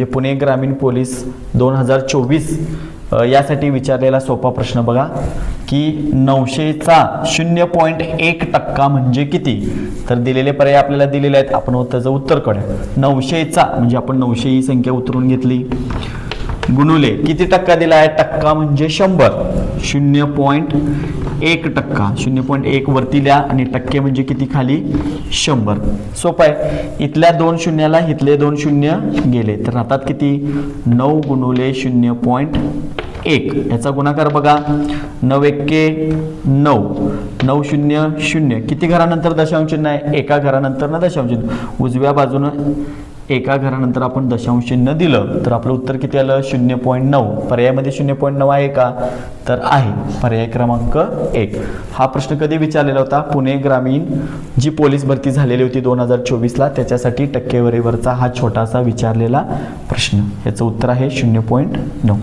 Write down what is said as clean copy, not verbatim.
म्हणजे पुणे ग्रामीण पोलीस 2024 यासाठी विचारलेला सोपा प्रश्न बघा की 900चा 0.1% म्हणजे किती. तर दिलेले पर्याय आपल्याला दिलेले आहेत, आपण त्याचं उत्तर काढूया. 900चा म्हणजे आपण 900 ही संख्या उतरून घेतली, गुणुले किती टक्का दिला आहे, टक्का म्हणजे 100, 0.1%, 0.1 वरती लिहा आणि टक्के म्हणजे किती खाली 100. सोपं आहे. इथल्या 2 शून्याला इथले 2 शून्य गेले तर राहतात किती 9 गुणुले 0.1. याचा गुणाकार बघा, 9 एक्के 9, 9 शून्य 0, किती घरानंतर दशांश चिन्ह आहे, एका घरानंतर ना दशांश चिन्ह. उजव्या बाजूनं एका घरानंतर आपण दशांश चिन्ह दिलं तर आपलं उत्तर किती आलं 0.9. पर्यायामध्ये 0.9 आहे का, तर आहे, पर्याय क्रमांक 1. हा प्रश्न कधी विचारलेला होता, पुणे ग्रामीण जी पोलीस भरती झालेली होती 2024ला त्याच्यासाठी टक्केवारीवरचा हा छोटासा विचारलेला प्रश्न. याचं उत्तर आहे 0.9.